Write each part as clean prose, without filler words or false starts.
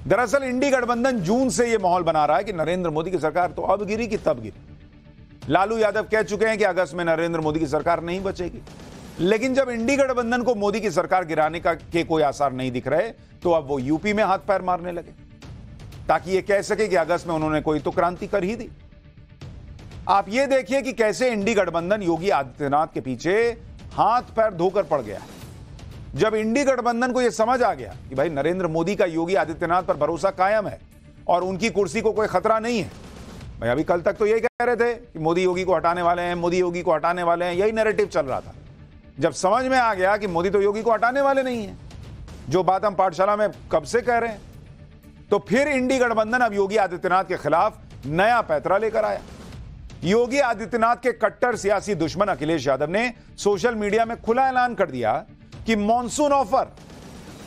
दरअसल इंडी गठबंधन जून से यह माहौल बना रहा है कि नरेंद्र मोदी की सरकार तो अब गिरी कि तब गिरी। लालू यादव कह चुके हैं कि अगस्त में नरेंद्र मोदी की सरकार नहीं बचेगी, लेकिन जब इंडी गठबंधन को मोदी की सरकार गिराने के कोई आसार नहीं दिख रहे तो अब वो यूपी में हाथ पैर मारने लगे ताकि ये कह सके कि अगस्त में उन्होंने कोई तो क्रांति कर ही दी। आप ये देखिए कि कैसे इंडी गठबंधन योगी आदित्यनाथ के पीछे हाथ पैर धोकर पड़ गया। जब इंडी गठबंधन को यह समझ आ गया कि भाई नरेंद्र मोदी का योगी आदित्यनाथ पर भरोसा कायम है और उनकी कुर्सी को कोई खतरा नहीं है। भाई अभी कल तक तो यही कह रहे थे कि मोदी योगी को हटाने वाले हैं, मोदी योगी को हटाने वाले हैं, यही नैरेटिव चल रहा था। जब समझ में आ गया कि मोदी तो योगी को हटाने वाले नहीं है, जो बात हम पाठशाला में कब से कह रहे हैं, तो फिर इंडी गठबंधन अब योगी आदित्यनाथ के खिलाफ नया पैंतरा लेकर आया। योगी आदित्यनाथ के कट्टर सियासी दुश्मन अखिलेश यादव ने सोशल मीडिया में खुला ऐलान कर दिया कि मॉनसून ऑफर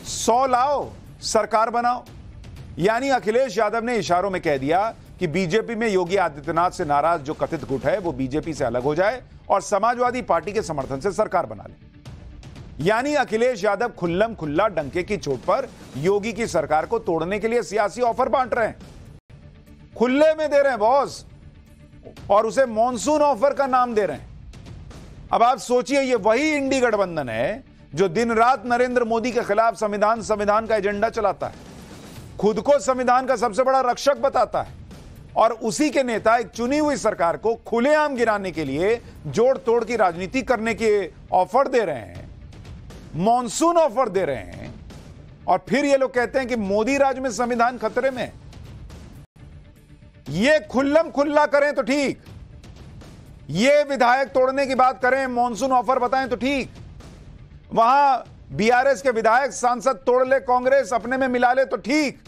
100 लाओ, सरकार बनाओ। यानी अखिलेश यादव ने इशारों में कह दिया कि बीजेपी में योगी आदित्यनाथ से नाराज जो कथित गुट है वो बीजेपी से अलग हो जाए और समाजवादी पार्टी के समर्थन से सरकार बना ले। यानी अखिलेश यादव खुल्लम खुल्ला डंके की चोट पर योगी की सरकार को तोड़ने के लिए सियासी ऑफर बांट रहे हैं, खुले में दे रहे हैं बॉस, और उसे मॉनसून ऑफर का नाम दे रहे हैं। अब आप सोचिए, ये वही इंडी गठबंधन है जो दिन रात नरेंद्र मोदी के खिलाफ संविधान का एजेंडा चलाता है, खुद को संविधान का सबसे बड़ा रक्षक बताता है, और उसी के नेता एक चुनी हुई सरकार को खुलेआम गिराने के लिए जोड़ तोड़ की राजनीति करने के ऑफर दे रहे हैं, मॉनसून ऑफर दे रहे हैं, और फिर ये लोग कहते हैं कि मोदी राज में संविधान खतरे में। ये खुल्लम खुल्ला करें तो ठीक, ये विधायक तोड़ने की बात करें, मॉनसून ऑफर बताएं तो ठीक, वहां बीआरएस के विधायक सांसद तोड़ ले, कांग्रेस अपने में मिला ले तो ठीक।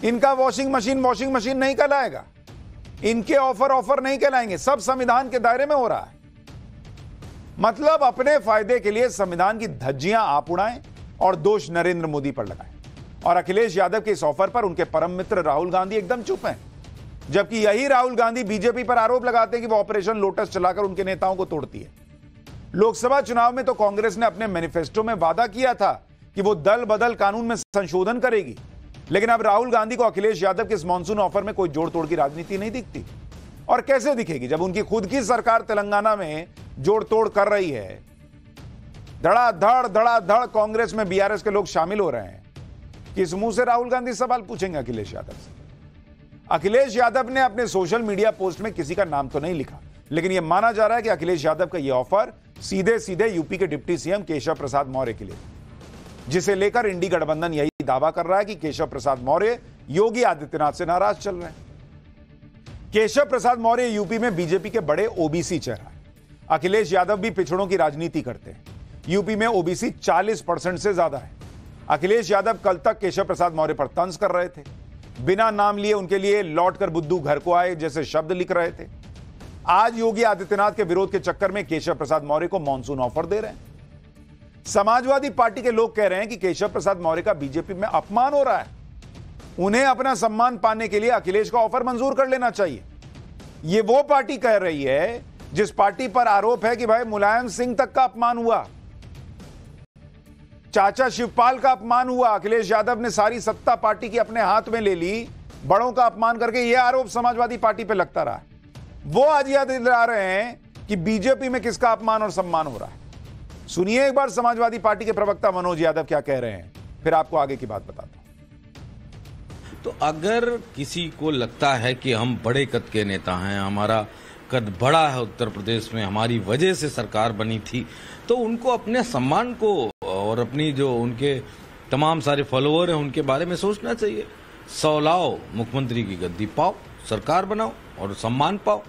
इनका वॉशिंग मशीन नहीं कहलाएगा, इनके ऑफर नहीं कहलाएंगे, सब संविधान के दायरे में हो रहा है। मतलब अपने फायदे के लिए संविधान की धज्जियां आप उड़ाएं और दोष नरेंद्र मोदी पर लगाएं। और अखिलेश यादव के इस ऑफर पर उनके परम मित्र राहुल गांधी एकदम चुप हैं, जबकि यही राहुल गांधी बीजेपी पर आरोप लगाते हैं कि वो ऑपरेशन लोटस चलाकर उनके नेताओं को तोड़ती है। लोकसभा चुनाव में तो कांग्रेस ने अपने मैनिफेस्टो में वादा किया था कि वो दल बदल कानून में संशोधन करेगी, लेकिन अब राहुल गांधी को अखिलेश यादव के इस मॉनसून ऑफर में कोई जोड़ तोड़ की राजनीति नहीं दिखती। और कैसे दिखेगी जब उनकी खुद की सरकार तेलंगाना में जोड़ तोड़ कर रही है, धड़ाधड़ कांग्रेस में बीआरएस के लोग शामिल हो रहे हैं। किस मुंह से राहुल गांधी सवाल पूछेंगे अखिलेश यादव से? अखिलेश यादव ने अपने सोशल मीडिया पोस्ट में किसी का नाम तो नहीं लिखा, लेकिन यह माना जा रहा है कि अखिलेश यादव का यह ऑफर सीधे यूपी के डिप्टी सीएम केशव प्रसाद मौर्य के लिए, जिसे लेकर इंडी गठबंधन यही दावा कर रहा है कि केशव प्रसाद मौर्य योगी आदित्यनाथ से नाराज चल रहे हैं। केशव प्रसाद मौर्य यूपी में बीजेपी के बड़े ओबीसी चेहरा है। अखिलेश यादव भी पिछड़ों की राजनीति करते हैं। यूपी में ओबीसी 40% से ज्यादा है। अखिलेश यादव कल तक केशव प्रसाद मौर्य पर तंज कर रहे थे, बिना नाम लिए उनके लिए लौटकर बुद्धू घर को आए जैसे शब्द लिख रहे थे। आज योगी आदित्यनाथ के विरोध के चक्कर में केशव प्रसाद मौर्य को मॉनसून ऑफर दे रहे हैं। समाजवादी पार्टी के लोग कह रहे हैं कि केशव प्रसाद मौर्य का बीजेपी में अपमान हो रहा है, उन्हें अपना सम्मान पाने के लिए अखिलेश का ऑफर मंजूर कर लेना चाहिए। यह वो पार्टी कह रही है जिस पार्टी पर आरोप है कि भाई मुलायम सिंह तक का अपमान हुआ, चाचा शिवपाल का अपमान हुआ, अखिलेश यादव ने सारी सत्ता पार्टी की अपने हाथ में ले ली, बड़ों का अपमान करके। यह आरोप समाजवादी पार्टी पे लगता रहा। वो आज याद दिला रहे हैं कि बीजेपी में किसका अपमान और सम्मान हो रहा है। सुनिए एक बार समाजवादी पार्टी के प्रवक्ता मनोज यादव क्या कह रहे हैं, फिर आपको आगे की बात बताता हूं। तो अगर किसी को लगता है कि हम बड़े कद के नेता हैं, हमारा कद बड़ा है उत्तर प्रदेश में, हमारी वजह से सरकार बनी थी, तो उनको अपने सम्मान को और अपनी जो उनके तमाम सारे फॉलोअर हैं उनके बारे में सोचना चाहिए। 100 लाओ, मुख्यमंत्री की गद्दी पाओ, सरकार बनाओ और सम्मान पाओ।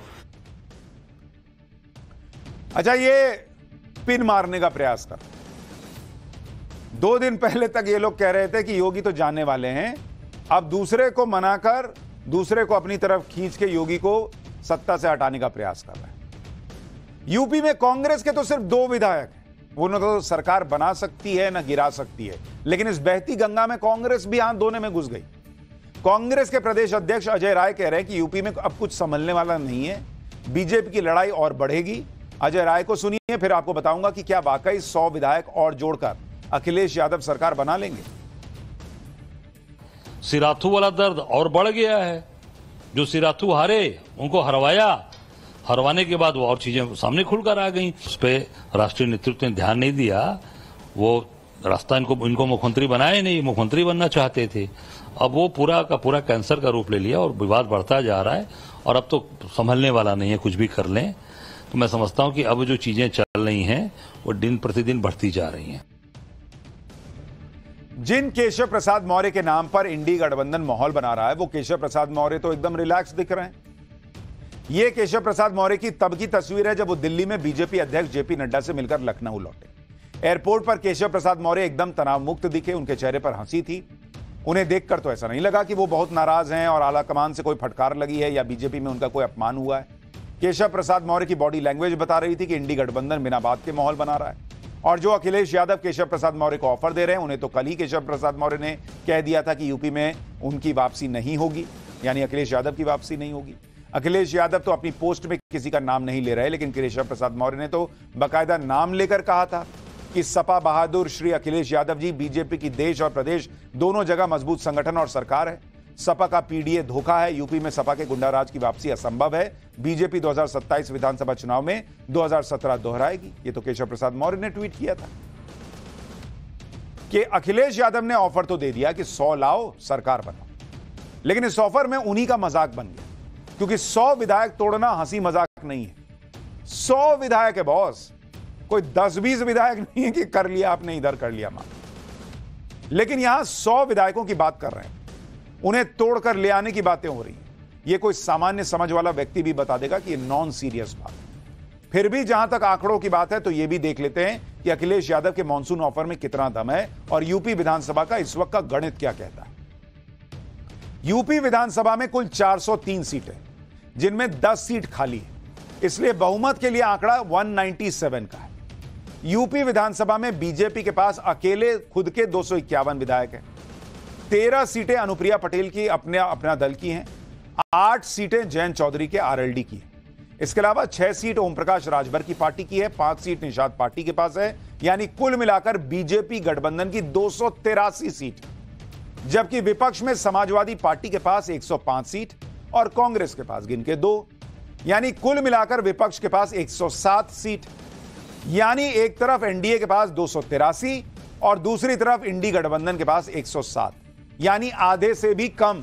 अच्छा, ये पिन मारने का प्रयास कर, 2 दिन पहले तक ये लोग कह रहे थे कि योगी तो जाने वाले हैं, अब दूसरे को मनाकर दूसरे को अपनी तरफ खींच के योगी को सत्ता से हटाने का प्रयास कर रहे हैं। यूपी में कांग्रेस के तो सिर्फ 2 विधायक हैं, वो न तो सरकार बना सकती है न गिरा सकती है, लेकिन इस बहती गंगा में कांग्रेस भी हाथ धोने में घुस गई। कांग्रेस के प्रदेश अध्यक्ष अजय राय कह रहे हैं कि यूपी में अब कुछ संभलने वाला नहीं है, बीजेपी की लड़ाई और बढ़ेगी। अजय राय को सुनिए, फिर आपको बताऊंगा कि क्या वाकई 100 विधायक और जोड़कर अखिलेश यादव सरकार बना लेंगे। सिराथू वाला दर्द और बढ़ गया है। जो सिराथू हारे उनको हरवाने के बाद वो और चीजें सामने खुलकर आ गई। उस पर राष्ट्रीय नेतृत्व ने ध्यान नहीं दिया। वो रास्ता इनको मुख्यमंत्री बनाए नहीं, मुख्यमंत्री बनना चाहते थे। अब वो पूरा का पूरा कैंसर का रूप ले लिया और विवाद बढ़ता जा रहा है और अब तो संभलने वाला नहीं है, कुछ भी कर लें। तो मैं समझता हूं कि अब जो चीजें चल रही हैं वो दिन प्रतिदिन बढ़ती जा रही हैं। जिन केशव प्रसाद मौर्य के नाम पर इंडी गठबंधन माहौल बना रहा है, वो केशव प्रसाद मौर्य तो एकदम रिलैक्स दिख रहे हैं। ये केशव प्रसाद मौर्य की तब की तस्वीर है जब वो दिल्ली में बीजेपी अध्यक्ष जेपी नड्डा से मिलकर लखनऊ लौटे। एयरपोर्ट पर केशव प्रसाद मौर्य एकदम तनाव मुक्त दिखे, उनके चेहरे पर हंसी थी। उन्हें देखकर तो ऐसा नहीं लगा कि वो बहुत नाराज हैं और आला कमान से कोई फटकार लगी है या बीजेपी में उनका कोई अपमान हुआ है। केशव प्रसाद मौर्य की बॉडी लैंग्वेज बता रही थी कि इंडी गठबंधन बिना बात के माहौल बना रहा है। और जो अखिलेश यादव केशव प्रसाद मौर्य को ऑफर दे रहे हैं, उन्हें तो कल ही केशव प्रसाद मौर्य ने कह दिया था कि यूपी में उनकी वापसी नहीं होगी, यानी अखिलेश यादव की वापसी नहीं होगी। अखिलेश यादव तो अपनी पोस्ट में किसी का नाम नहीं ले रहे, लेकिन केशव प्रसाद मौर्य ने तो बाकायदा नाम लेकर कहा था कि सपा बहादुर श्री अखिलेश यादव जी बीजेपी की देश और प्रदेश दोनों जगह मजबूत संगठन और सरकार है। सपा का पीडीए धोखा है, यूपी में सपा के गुंडाराज की वापसी असंभव है। बीजेपी 2027 विधानसभा चुनाव में 2017 दोहराएगी। ये तो केशव प्रसाद मौर्य ने ट्वीट किया था कि अखिलेश यादव ने ऑफर तो दे दिया कि 100 लाओ सरकार बनाओ, लेकिन इस ऑफर में उन्हीं का मजाक बन गया, क्योंकि 100 विधायक तोड़ना हंसी मजाक नहीं है। 100 विधायक है बॉस, कोई 10-20 विधायक नहीं है कि कर लिया आपने, इधर कर लिया मान। लेकिन यहां 100 विधायकों की बात कर रहे हैं, उन्हें तोड़कर ले आने की बातें हो रही हैं। यह कोई सामान्य समझ वाला व्यक्ति भी बता देगा कि यह नॉन सीरियस बात है। फिर भी जहां तक आंकड़ों की बात है तो यह भी देख लेते हैं कि अखिलेश यादव के मॉनसून ऑफर में कितना दम है और यूपी विधानसभा का इस वक्त का गणित क्या कहता है। यूपी विधानसभा में कुल 403 सीटें, जिनमें 10 सीट खाली है, इसलिए बहुमत के लिए आंकड़ा 197 का है। यूपी विधानसभा में बीजेपी के पास अकेले खुद के 251 विधायक हैं। 13 सीटें अनुप्रिया पटेल की अपना दल की हैं, 8 सीटें जयंत चौधरी के आरएलडी की हैं। इसके अलावा 6 सीट ओम प्रकाश राजभर की पार्टी की है, 5 सीट निषाद पार्टी के पास है, यानी कुल मिलाकर बीजेपी गठबंधन की 283 सीट, जबकि विपक्ष में समाजवादी पार्टी के पास 105 सीट और कांग्रेस के पास गिन के 2, यानी कुल मिलाकर विपक्ष के पास 107 सीट। यानी एक तरफ एनडीए के पास 283 और दूसरी तरफ इंडी गठबंधन के पास 107, यानी आधे से भी कम।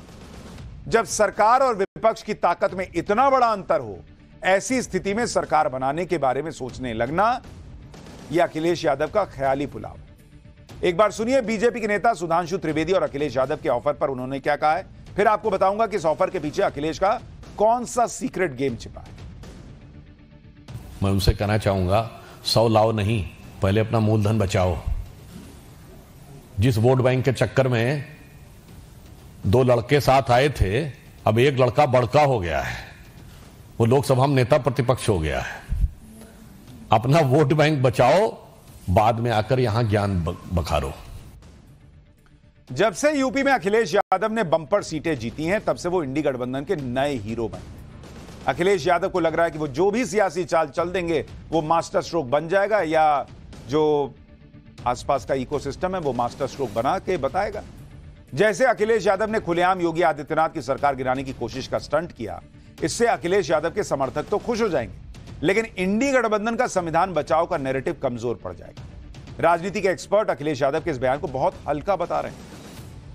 जब सरकार और विपक्ष की ताकत में इतना बड़ा अंतर हो, ऐसी स्थिति में सरकार बनाने के बारे में सोचने लगना यह अखिलेश यादव का ख्याली पुलाव। एक बार सुनिए बीजेपी के नेता सुधांशु त्रिवेदी और अखिलेश यादव के ऑफर पर उन्होंने क्या कहा है, फिर आपको बताऊंगा कि इस ऑफर के पीछे अखिलेश का कौन सा सीक्रेट गेम छिपा है। मैं उनसे कहना चाहूंगा 100 लाओ नहीं, पहले अपना मूलधन बचाओ। जिस वोट बैंक के चक्कर में 2 लड़के साथ आए थे, अब एक लड़का बड़का हो गया है, वो लोकसभा में नेता प्रतिपक्ष हो गया है। अपना वोट बैंक बचाओ, बाद में आकर यहां ज्ञान बखारो। जब से यूपी में अखिलेश यादव ने बंपर सीटें जीती हैं, तब से वो इंडी गठबंधन के नए हीरो बने। अखिलेश यादव को लग रहा है कि वो जो भी सियासी चाल चल देंगे वो मास्टर स्ट्रोक बन जाएगा, या जो आसपास का इकोसिस्टम है वो मास्टर स्ट्रोक बना के बताएगा। जैसे अखिलेश यादव ने खुलेआम योगी आदित्यनाथ की सरकार गिराने की कोशिश का स्टंट किया, इससे अखिलेश यादव के समर्थक तो खुश हो जाएंगे, लेकिन इंडी गठबंधन का संविधान बचाओ का नैरेटिव कमजोर पड़ जाएगा। राजनीति के एक्सपर्ट अखिलेश यादव के इस बयान को बहुत हल्का बता रहे हैं।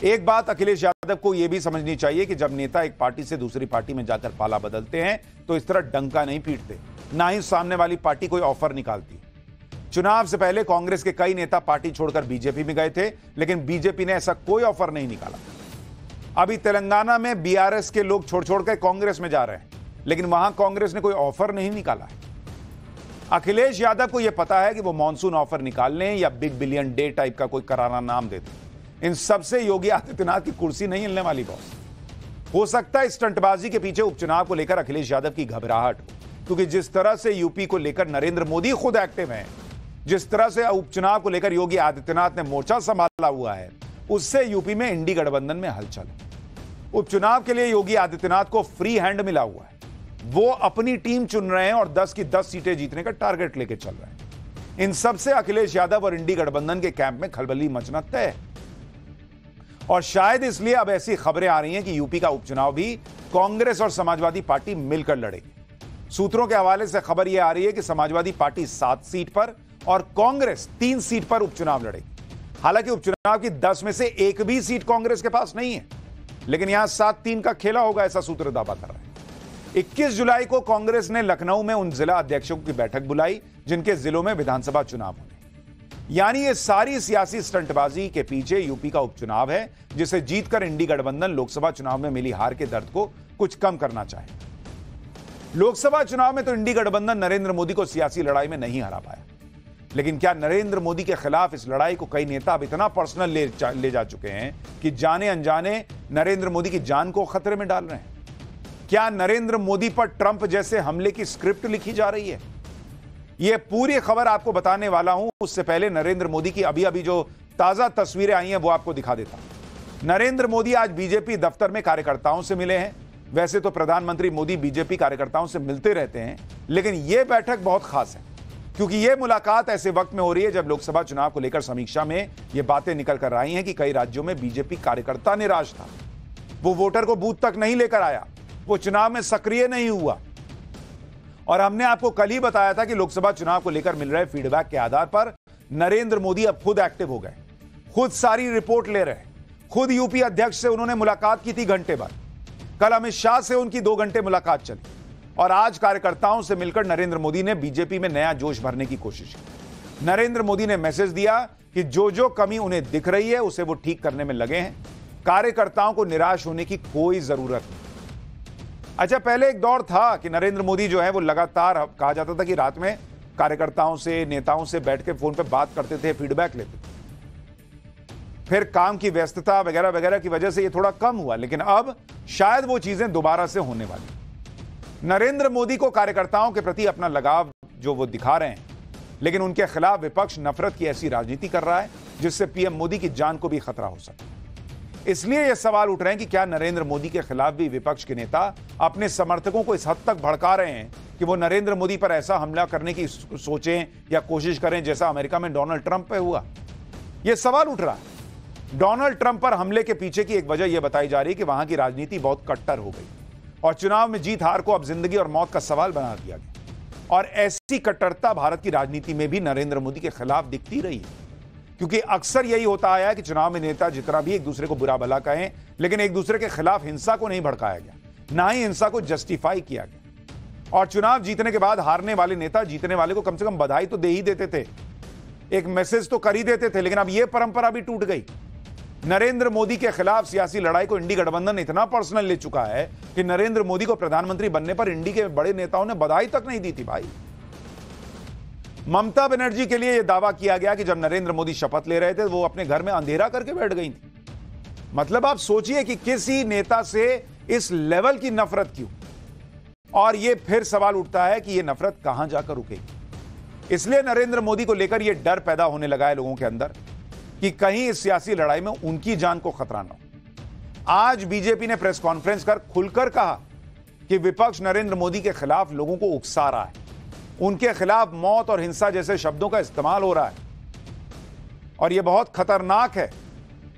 एक बात अखिलेश यादव को यह भी समझनी चाहिए कि जब नेता एक पार्टी से दूसरी पार्टी में जाकर पाला बदलते हैं तो इस तरह डंका नहीं पीटते, ना ही सामने वाली पार्टी कोई ऑफर निकालती। चुनाव से पहले कांग्रेस के कई नेता पार्टी छोड़कर बीजेपी में गए थे, लेकिन बीजेपी ने ऐसा कोई ऑफर नहीं निकाला। अभी तेलंगाना में बीआरएस के लोग छोड़ छोड़कर कांग्रेस में जा रहे हैं, लेकिन वहां कांग्रेस ने कोई ऑफर नहीं निकाला है। अखिलेश यादव को यह पता है कि वो मॉनसून ऑफर निकाल लें या बिग बिलियन डे टाइप का कोई करारा नाम देते, इन सबसे योगी आदित्यनाथ की कुर्सी नहीं हिलने वाली बॉस। हो सकता है स्टंटबाजी के पीछे उपचुनाव को लेकर अखिलेश यादव की घबराहट हो, क्योंकि जिस तरह से यूपी को लेकर नरेंद्र मोदी खुद एक्टिव हैं, जिस तरह से उपचुनाव को लेकर योगी आदित्यनाथ ने मोर्चा संभाला हुआ है, उससे यूपी में इंडी गठबंधन में हलचल है। उपचुनाव के लिए योगी आदित्यनाथ को फ्री हैंड मिला हुआ है, वो अपनी टीम चुन रहे हैं और 10 की 10 सीटें जीतने का टारगेट लेकर चल रहे हैं। इन सबसे अखिलेश यादव और इंडी गठबंधन के कैंप में खलबली मचना तय है। और शायद इसलिए अब ऐसी खबरें आ रही हैं कि यूपी का उपचुनाव भी कांग्रेस और समाजवादी पार्टी मिलकर लड़ेगी। सूत्रों के हवाले से खबर यह आ रही है कि समाजवादी पार्टी 7 सीट पर और कांग्रेस 3 सीट पर उपचुनाव लड़ेगी। हालांकि उपचुनाव की 10 में से एक भी सीट कांग्रेस के पास नहीं है, लेकिन यहां 7-3 का खेला होगा, ऐसा सूत्र दावा कर रहे हैं। 21 जुलाई को कांग्रेस ने लखनऊ में उन जिला अध्यक्षों की बैठक बुलाई जिनके जिलों में विधानसभा चुनाव होने। यानी ये सारी सियासी स्टंटबाजी के पीछे यूपी का उपचुनाव है, जिसे जीतकर इंडी गठबंधन लोकसभा चुनाव में मिली हार के दर्द को कुछ कम करना चाहे। लोकसभा चुनाव में तो इंडी गठबंधन नरेंद्र मोदी को सियासी लड़ाई में नहीं हरा पाया, लेकिन क्या नरेंद्र मोदी के खिलाफ इस लड़ाई को कई नेता अब इतना पर्सनल ले जा चुके हैं कि जाने अनजाने नरेंद्र मोदी की जान को खतरे में डाल रहे हैं? क्या नरेंद्र मोदी पर ट्रंप जैसे हमले की स्क्रिप्ट लिखी जा रही है? यह पूरी खबर आपको बताने वाला हूं। उससे पहले नरेंद्र मोदी की अभी अभी जो ताजा तस्वीरें आई हैं वो आपको दिखा देता हूं। नरेंद्र मोदी आज बीजेपी दफ्तर में कार्यकर्ताओं से मिले हैं। वैसे तो प्रधानमंत्री मोदी बीजेपी कार्यकर्ताओं से मिलते रहते हैं, लेकिन यह बैठक बहुत खास है क्योंकि यह मुलाकात ऐसे वक्त में हो रही है जब लोकसभा चुनाव को लेकर समीक्षा में यह बातें निकल कर आई हैं कि कई राज्यों में बीजेपी कार्यकर्ता निराश था। वो वोटर को बूथ तक नहीं लेकर आया, वो चुनाव में सक्रिय नहीं हुआ। और हमने आपको कल ही बताया था कि लोकसभा चुनाव को लेकर मिल रहे फीडबैक के आधार पर नरेंद्र मोदी अब खुद एक्टिव हो गए, खुद सारी रिपोर्ट ले रहे हैं। खुद यूपी अध्यक्ष से उन्होंने मुलाकात की थी घंटे भर। कल अमित शाह से उनकी 2 घंटे मुलाकात चली और आज कार्यकर्ताओं से मिलकर नरेंद्र मोदी ने बीजेपी में नया जोश भरने की कोशिश की। नरेंद्र मोदी ने मैसेज दिया कि जो कमी उन्हें दिख रही है उसे वो ठीक करने में लगे हैं। कार्यकर्ताओं को निराश होने की कोई जरूरत नहीं। अच्छा, पहले एक दौर था कि नरेंद्र मोदी जो है वो लगातार कहा जाता था कि रात में कार्यकर्ताओं से, नेताओं से बैठ के फोन पे बात करते थे, फीडबैक लेते थे। फिर काम की व्यस्तता वगैरह वगैरह की वजह से ये थोड़ा कम हुआ, लेकिन अब शायद वो चीजें दोबारा से होने वाली। नरेंद्र मोदी को कार्यकर्ताओं के प्रति अपना लगाव जो वो दिखा रहे हैं, लेकिन उनके खिलाफ विपक्ष नफरत की ऐसी राजनीति कर रहा है जिससे पीएम मोदी की जान को भी खतरा हो सकता है। इसलिए यह सवाल उठ रहे हैं कि क्या नरेंद्र मोदी के खिलाफ भी विपक्ष के नेता अपने समर्थकों को इस हद तक भड़का रहे हैं कि वो नरेंद्र मोदी पर ऐसा हमला करने की सोचें या कोशिश करें जैसा अमेरिका में डोनाल्ड ट्रंप पे हुआ। यह सवाल उठ रहा है। डोनाल्ड ट्रंप पर हमले के पीछे की एक वजह यह बताई जा रही है कि वहां की राजनीति बहुत कट्टर हो गई और चुनाव में जीत हार को अब जिंदगी और मौत का सवाल बना दिया गया। और ऐसी कट्टरता भारत की राजनीति में भी नरेंद्र मोदी के खिलाफ दिखती रही है, क्योंकि अक्सर यही होता आया है कि चुनाव में नेता जितना भी एक दूसरे को बुरा भला कहें, लेकिन एक दूसरे के खिलाफ हिंसा को नहीं भड़काया गया, ना ही हिंसा को जस्टिफाई किया गया। और चुनाव जीतने के बाद हारने वाले नेता जीतने वाले को कम से कम बधाई तो दे ही देते थे, एक मैसेज तो कर ही देते थे। लेकिन अब यह परंपरा भी टूट गई। नरेंद्र मोदी के खिलाफ सियासी लड़ाई को इंडी गठबंधन इतना पर्सनल ले चुका है कि नरेंद्र मोदी को प्रधानमंत्री बनने पर इंडी के बड़े नेताओं ने बधाई तक नहीं दी थी। भाई, ममता बनर्जी के लिए यह दावा किया गया कि जब नरेंद्र मोदी शपथ ले रहे थे वो अपने घर में अंधेरा करके बैठ गई थी। मतलब आप सोचिए कि किसी नेता से इस लेवल की नफरत क्यों। और यह फिर सवाल उठता है कि यह नफरत कहां जाकर रुकेगी। इसलिए नरेंद्र मोदी को लेकर यह डर पैदा होने लगा है लोगों के अंदर कि कहीं इस सियासी लड़ाई में उनकी जान को खतरा ना हो। आज बीजेपी ने प्रेस कॉन्फ्रेंस कर खुलकर कहा कि विपक्ष नरेंद्र मोदी के खिलाफ लोगों को उकसा रहा है, उनके खिलाफ मौत और हिंसा जैसे शब्दों का इस्तेमाल हो रहा है और यह बहुत खतरनाक है।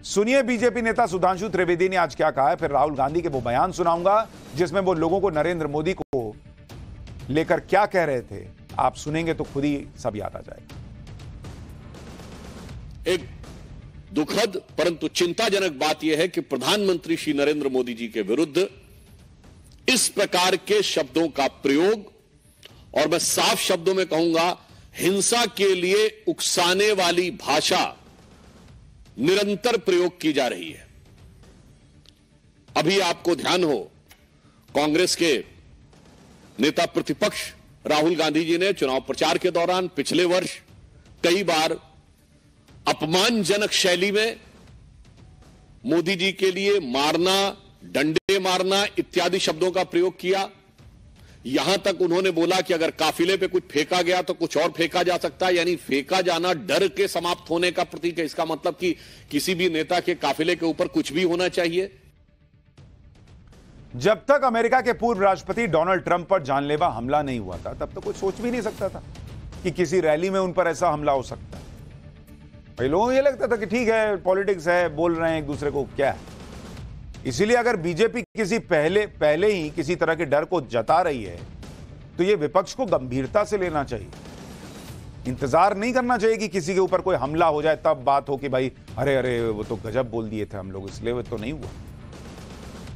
सुनिए बीजेपी नेता सुधांशु त्रिवेदी ने आज क्या कहा है, फिर राहुल गांधी के वो बयान सुनाऊंगा जिसमें वो लोगों को नरेंद्र मोदी को लेकर क्या कह रहे थे। आप सुनेंगे तो खुद ही सब याद आ जाएगा। एक दुखद परंतु चिंताजनक बात यह है कि प्रधानमंत्री श्री नरेंद्र मोदी जी के विरुद्ध इस प्रकार के शब्दों का प्रयोग, और मैं साफ शब्दों में कहूंगा हिंसा के लिए उकसाने वाली भाषा निरंतर प्रयोग की जा रही है। अभी आपको ध्यान हो, कांग्रेस के नेता प्रतिपक्ष राहुल गांधी जी ने चुनाव प्रचार के दौरान पिछले वर्ष कई बार अपमानजनक शैली में मोदी जी के लिए मारना, डंडे मारना इत्यादि शब्दों का प्रयोग किया। यहां तक उन्होंने बोला कि अगर काफिले पे कुछ फेंका गया तो कुछ और फेंका जा सकता है, यानी फेंका जाना डर के समाप्त होने का प्रतीक है। इसका मतलब कि किसी भी नेता के काफिले के ऊपर कुछ भी होना चाहिए। जब तक अमेरिका के पूर्व राष्ट्रपति डोनाल्ड ट्रंप पर जानलेवा हमला नहीं हुआ था, तब तो कोई सोच भी नहीं सकता था कि किसी रैली में उन पर ऐसा हमला हो सकता है। भाई लोगों को ये लगता था कि ठीक है पॉलिटिक्स है, बोल रहे हैं एक दूसरे को, क्या है। इसीलिए अगर बीजेपी किसी पहले ही किसी तरह के डर को जता रही है तो ये विपक्ष को गंभीरता से लेना चाहिए। इंतजार नहीं करना चाहिए कि किसी के ऊपर कोई हमला हो जाए तब बात हो कि भाई अरे अरे वो तो गजब बोल दिए थे हम लोग, इसलिए वो तो नहीं हुआ।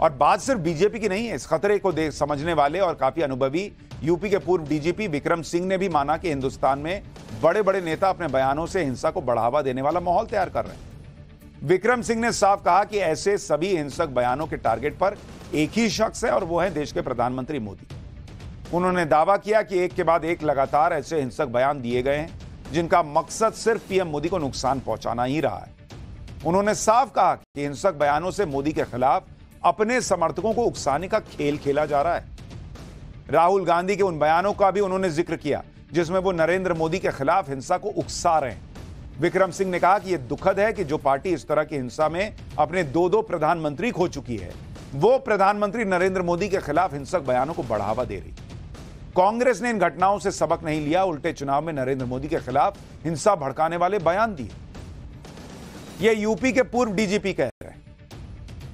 और बात सिर्फ बीजेपी की नहीं है, इस खतरे को समझने वाले और काफी अनुभवी यूपी के पूर्व डीजीपी विक्रम सिंह ने भी माना कि हिंदुस्तान में बड़े बड़े नेता अपने बयानों से हिंसा को बढ़ावा देने वाला माहौल तैयार कर रहे हैं। विक्रम सिंह ने साफ कहा कि ऐसे सभी हिंसक बयानों के टारगेट पर एक ही शख्स है और वो है देश के प्रधानमंत्री मोदी। उन्होंने दावा किया कि एक के बाद एक लगातार ऐसे हिंसक बयान दिए गए हैं जिनका मकसद सिर्फ पीएम मोदी को नुकसान पहुंचाना ही रहा है। उन्होंने साफ कहा कि हिंसक बयानों से मोदी के खिलाफ अपने समर्थकों को उकसाने का खेल खेला जा रहा है। राहुल गांधी के उन बयानों का भी उन्होंने जिक्र किया जिसमें वो नरेंद्र मोदी के खिलाफ हिंसा को उकसा रहे हैं। विक्रम सिंह ने कहा कि यह दुखद है कि जो पार्टी इस तरह की हिंसा में अपने दो प्रधानमंत्री खो चुकी है, वो प्रधानमंत्री नरेंद्र मोदी के खिलाफ हिंसक बयानों को बढ़ावा दे रही। कांग्रेस ने इन घटनाओं से सबक नहीं लिया, उल्टे चुनाव में नरेंद्र मोदी के खिलाफ हिंसा भड़काने वाले बयान दिए। यह यूपी के पूर्व डीजीपी कह रहे हैं।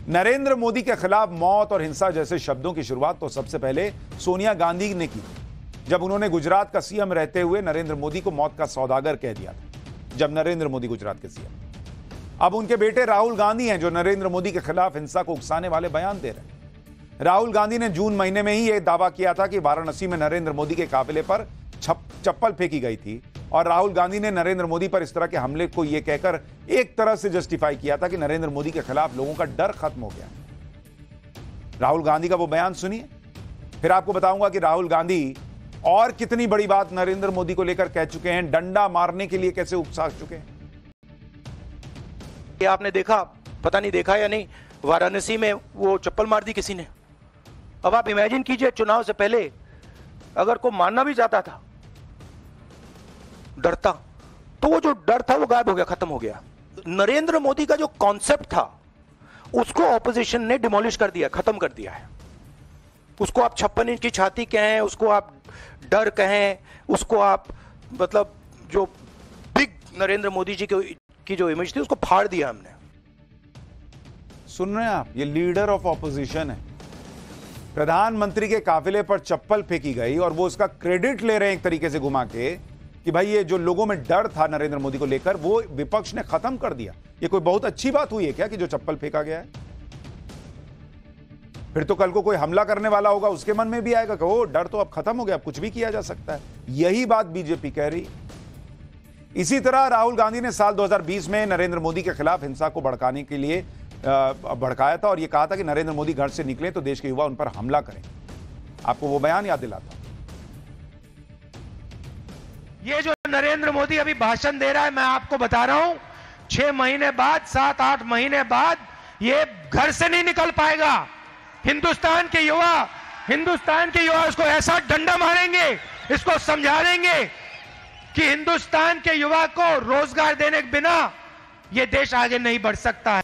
नरेंद्र मोदी के खिलाफ मौत और हिंसा जैसे शब्दों की शुरुआत तो सबसे पहले सोनिया गांधी ने की, जब उन्होंने गुजरात का सीएम रहते हुए नरेंद्र मोदी को मौत का सौदागर कह दिया था, जब नरेंद्र मोदी गुजरात के सीएम। अब उनके बेटे राहुल गांधी हैं जो नरेंद्र मोदी के खिलाफ हिंसा को उकसाने वाले बयान दे रहे हैं। राहुल गांधी ने जून महीने में ही यह दावा किया था कि वाराणसी में नरेंद्र मोदी के काफिले पर चप्पल फेंकी गई थी और राहुल गांधी ने नरेंद्र मोदी पर इस तरह के हमले को यह कहकर एक तरह से जस्टिफाई किया था कि नरेंद्र मोदी के खिलाफ लोगों का डर खत्म हो गया। राहुल गांधी का वो बयान सुनिए, फिर आपको बताऊंगा कि राहुल गांधी और कितनी बड़ी बात नरेंद्र मोदी को लेकर कह चुके हैं, डंडा मारने के लिए कैसे उकसा चुके हैं। ये आपने देखा, पता नहीं देखा या नहीं, वाराणसी में वो चप्पल मार दी किसी ने। अब आप इमेजिन कीजिए, चुनाव से पहले अगर कोई मारना भी जाता था डरता, तो वो जो डर था वो गायब हो गया, खत्म हो गया। नरेंद्र मोदी का जो कॉन्सेप्ट था उसको ऑपोजिशन ने डिमोलिश कर दिया, खत्म कर दिया है। उसको आप 56 इंच की छाती कहें, उसको आप डर कहें, उसको आप मतलब जो बिग नरेंद्र मोदी जी की जो इमेज थी उसको फाड़ दिया हमने। सुन रहे हैं आप, ये लीडर ऑफ ऑपोजिशन है। प्रधानमंत्री के काफिले पर चप्पल फेंकी गई और वो उसका क्रेडिट ले रहे हैं एक तरीके से घुमा के कि भाई ये जो लोगों में डर था नरेंद्र मोदी को लेकर वो विपक्ष ने खत्म कर दिया। ये कोई बहुत अच्छी बात हुई है क्या कि जो चप्पल फेंका गया है? फिर तो कल को कोई हमला करने वाला होगा, उसके मन में भी आएगा कि ओ डर तो अब खत्म हो गया, अब कुछ भी किया जा सकता है। यही बात बीजेपी कह रही। इसी तरह राहुल गांधी ने साल 2020 में नरेंद्र मोदी के खिलाफ हिंसा को भड़काने के लिए भड़काया था और यह कहा था कि नरेंद्र मोदी घर से निकले तो देश के युवा उन पर हमला करें। आपको वो बयान याद दिलाता। ये जो नरेंद्र मोदी अभी भाषण दे रहा है, मैं आपको बता रहा हूं 6 महीने बाद, 7-8 महीने बाद ये घर से नहीं निकल पाएगा। हिंदुस्तान के युवा इसको ऐसा डंडा मारेंगे, इसको समझा देंगे कि हिंदुस्तान के युवा को रोजगार देने के बिना यह देश आगे नहीं बढ़ सकता है।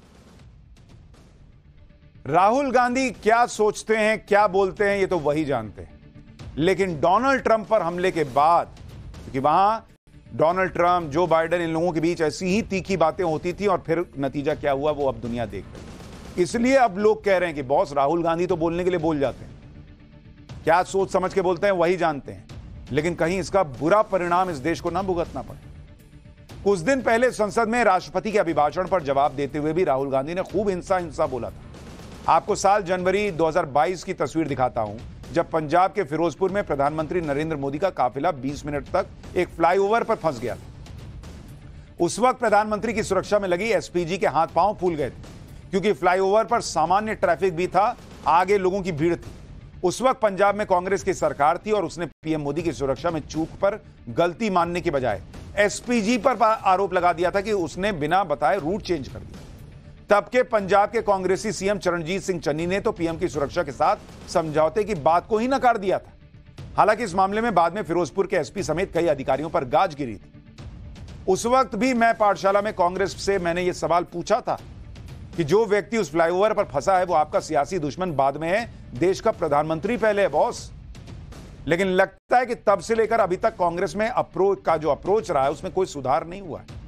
राहुल गांधी क्या सोचते हैं, क्या बोलते हैं, ये तो वही जानते हैं। लेकिन डोनाल्ड ट्रंप पर हमले के बाद, क्योंकि वहां डोनाल्ड ट्रंप, जो बाइडेन, इन लोगों के बीच ऐसी ही तीखी बातें होती थी और फिर नतीजा क्या हुआ वो अब दुनिया देख रही। इसलिए अब लोग कह रहे हैं कि बॉस राहुल गांधी तो बोलने के लिए बोल जाते हैं, क्या सोच समझ के बोलते हैं वही जानते हैं, लेकिन कहीं इसका बुरा परिणाम इस देश को ना भुगतना पड़े। कुछ दिन पहले संसद में राष्ट्रपति के अभिभाषण पर जवाब देते हुए भी राहुल गांधी ने खूब हिंसा बोला था। आपको साल जनवरी 2022 की तस्वीर दिखाता हूं, जब पंजाब के फिरोजपुर में प्रधानमंत्री नरेंद्र मोदी का काफिला 20 मिनट तक एक फ्लाईओवर पर फंस गया था। उस वक्त प्रधानमंत्री की सुरक्षा में लगी एसपीजी के हाथ पांव फूल गए थे, क्योंकि फ्लाईओवर पर सामान्य ट्रैफिक भी था, आगे लोगों की भीड़ थी। उस वक्त पंजाब में कांग्रेस की सरकार थी और उसने पीएम मोदी की सुरक्षा में चूक पर गलती मानने के बजाय एसपीजी पर आरोप लगा दिया था कि उसने बिना बताए रूट चेंज कर दिया। तब के पंजाब के कांग्रेसी सीएम चरणजीत सिंह चन्नी ने तो पीएम की सुरक्षा के साथ समझौते की बात को ही नकार दिया था। हालांकि इस मामले में बाद में फिरोजपुर के एसपी समेत कई अधिकारियों पर गाज गिरी थी। उस वक्त भी मैं पाठशाला में कांग्रेस से मैंने यह सवाल पूछा था कि जो व्यक्ति उस फ्लाईओवर पर फंसा है वो आपका सियासी दुश्मन बाद में है, देश का प्रधानमंत्री पहले है बॉस। लेकिन लगता है कि तब से लेकर अभी तक कांग्रेस में अप्रोच रहा है उसमें कोई सुधार नहीं हुआ है।